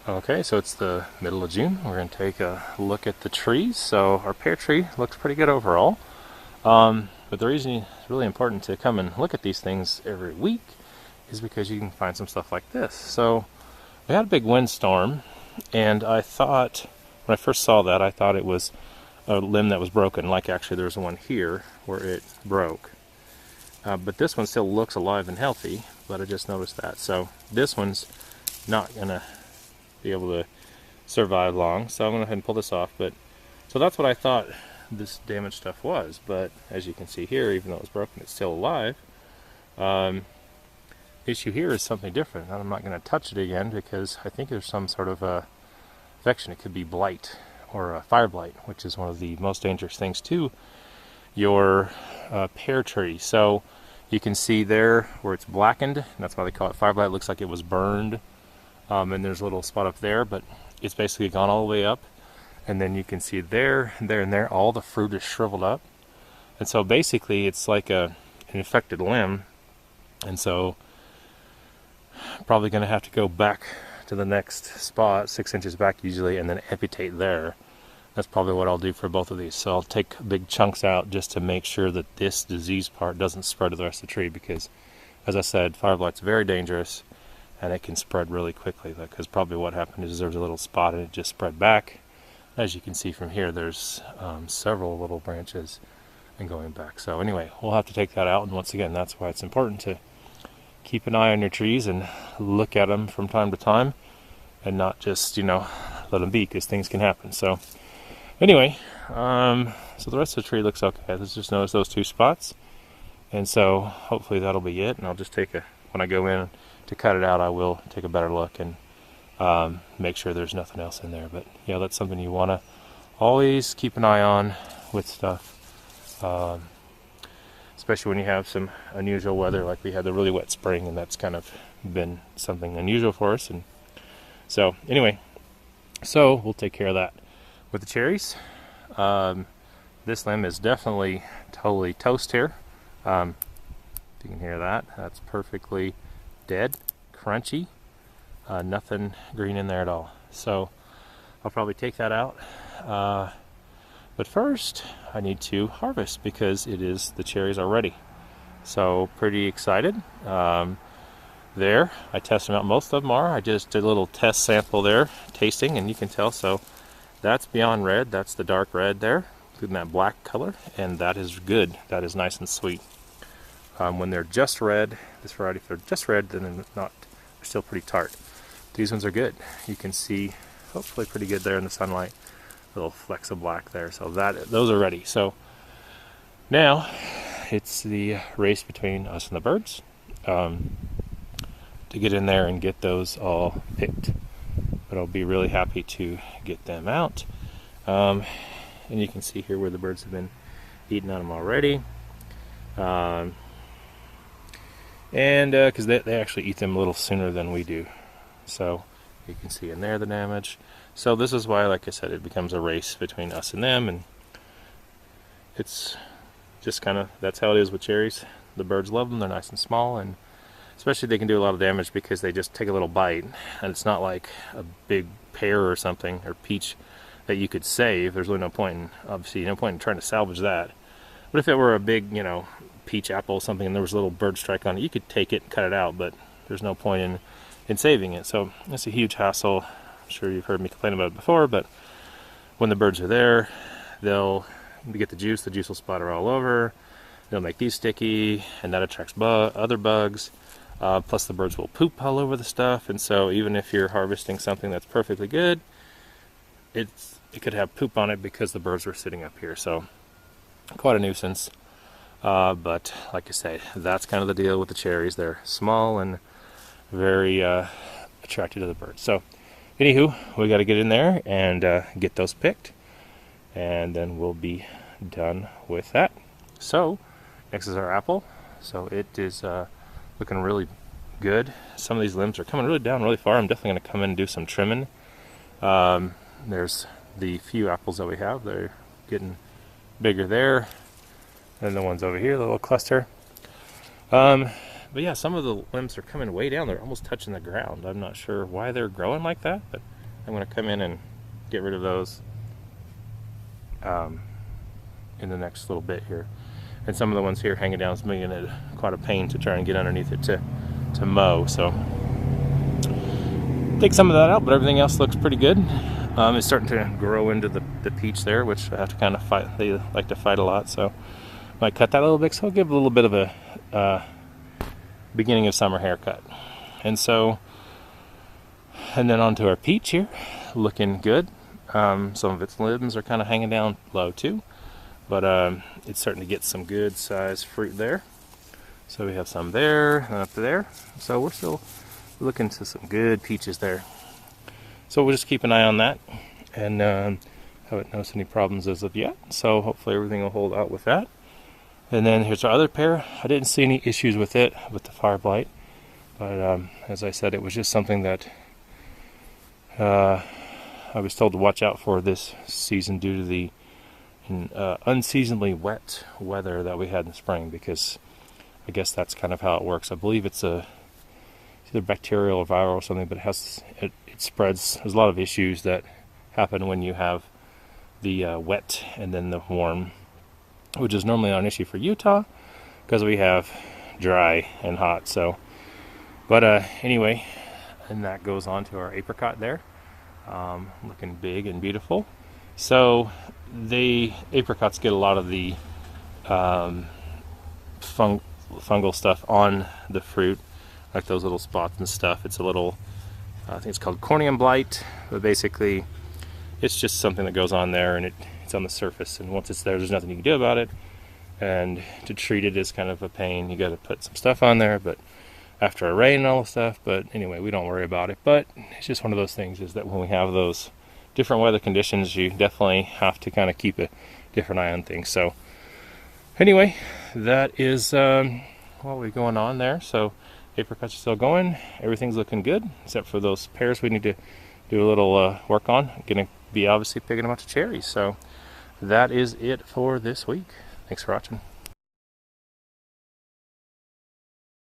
Okay, so it's the middle of June. We're going to take a look at the trees. So our pear tree looks pretty good overall. But the reason it's really important to come and look at these things every week is because you can find some stuff like this. So we had a big windstorm, and I thought, when I first saw that, I thought it was a limb that was broken. Like actually there's one here where it broke. But this one still looks alive and healthy, but I just noticed that. So this one's not going to be able to survive long, so I'm going to go ahead and pull this off. But so that's what I thought this damaged stuff was, but as you can see here, even though it's broken, it's still alive. Issue here is something different. I'm not going to touch it again because I think there's some sort of infection. It could be blight or fire blight, which is one of the most dangerous things to your pear tree. So you can see there where it's blackened, and that's why they call it fire blight. It looks like it was burned. And there's a little spot up there, but it's basically gone all the way up. And then you can see there, there, and there, all the fruit is shriveled up. And so basically it's like an infected limb. And so probably going to have to go back to the next spot, 6 inches back usually, and then amputate there. That's probably what I'll do for both of these. So I'll take big chunks out just to make sure that this disease part doesn't spread to the rest of the tree, because, as I said, fire blight's very dangerous. And it can spread really quickly, because probably what happened is there was a little spot and it just spread back. As you can see from here, there's several little branches and going back. So anyway, we'll have to take that out, and once again, that's why it's important to keep an eye on your trees and look at them from time to time and not just, let them be, because things can happen. So anyway, so the rest of the tree looks okay. Let's just notice those two spots. And so hopefully that'll be it, and I'll just take when I go in to cut it out, I will take a better look and make sure there's nothing else in there. But yeah, that's something you want to always keep an eye on with stuff, especially when you have some unusual weather, like we had the really wet spring, and that's kind of been something unusual for us. And so anyway, so we'll take care of that. With the cherries, this limb is definitely totally toast here. If you can hear that, that's perfectly dead, crunchy, nothing green in there at all. So I'll probably take that out. But first, I need to harvest because the cherries are ready. So pretty excited. There, I tested them out. Most of them are. I just did a little test sample there, tasting, and you can tell. So that's beyond red. That's the dark red there, including that black color, and that is good. That is nice and sweet. When they're just red, this variety, if they're just red, then they're still pretty tart. These ones are good. You can see, hopefully pretty good there in the sunlight, little flecks of black there. So those are ready. So now it's the race between us and the birds to get in there and get those all picked. But I'll be really happy to get them out. And you can see here where the birds have been eating on them already. And because they actually eat them a little sooner than we do. So you can see in there the damage. So this is why, like I said, it becomes a race between us and them, and it's just that's how it is with cherries. The birds love them. They're nice and small, and especially they can do a lot of damage because they just take a little bite, and it's not like a big pear or something, or peach, that you could save. There's really no point in trying to salvage that. But if it were a big, peach apple or something, and there was a little bird strike on it, you could take it and cut it out, but there's no point in saving it. So it's a huge hassle. I'm sure you've heard me complain about it before, but when the birds are there, they'll get the juice will splatter all over. They'll make these sticky, and that attracts other bugs. Plus the birds will poop all over the stuff, and so even if you're harvesting something that's perfectly good, it could have poop on it because the birds were sitting up here. So quite a nuisance. But like I say, that's kind of the deal with the cherries. They're small and very attracted to the birds. So anywho, we got to get in there and get those picked, and then we'll be done with that. So next is our apple. So it is looking really good. Some of these limbs are coming really down really far. I'm definitely going to come in and do some trimming. There's the few apples that we have. They're getting bigger there. And the ones over here, the little cluster. But yeah, some of the limbs are coming way down. They're almost touching the ground. I'm not sure why they're growing like that, but I'm going to come in and get rid of those in the next little bit here. And some of the ones here hanging down is making it quite a pain to try and get underneath it to mow. So take some of that out, but everything else looks pretty good. It's starting to grow into the peach there, which I have to kind of fight. They like to fight a lot, so might cut that a little bit. So I'll give it a little bit of a beginning of summer haircut. And then onto our peach here, looking good. Some of its limbs are kind of hanging down low too, but it's starting to get some good sized fruit there. So we have some there and up there. So we're still looking to some good peaches there. So we'll just keep an eye on that, and haven't noticed any problems as of yet. So hopefully everything will hold out with that. And then here's our other pear. I didn't see any issues with it, with the fire blight. But as I said, it was just something that I was told to watch out for this season due to the unseasonably wet weather that we had in the spring, because I guess that's kind of how it works. I believe it's either bacterial or viral or something, but it spreads. There's a lot of issues that happen when you have the wet and then the warm, which is normally not an issue for Utah because we have dry and hot. So, but anyway, and that goes on to our apricot there, looking big and beautiful. So the apricots get a lot of the fungal stuff on the fruit, like those little spots and stuff. It's a little, I think it's called corneum blight, but basically it's just something that goes on there, and it's on the surface, and once it's there, there's nothing you can do about it. And to treat it is kind of a pain. You got to put some stuff on there, but after a rain and all the stuff. But anyway, we don't worry about it. But it's just one of those things, is that when we have those different weather conditions, you definitely have to kind of keep a different eye on things. So anyway, that is what we're going on there. So apricots are still going. Everything's looking good, except for those pears we need to do a little work on. I'm going to be obviously picking a bunch of cherries. So that is it for this week. Thanks for watching.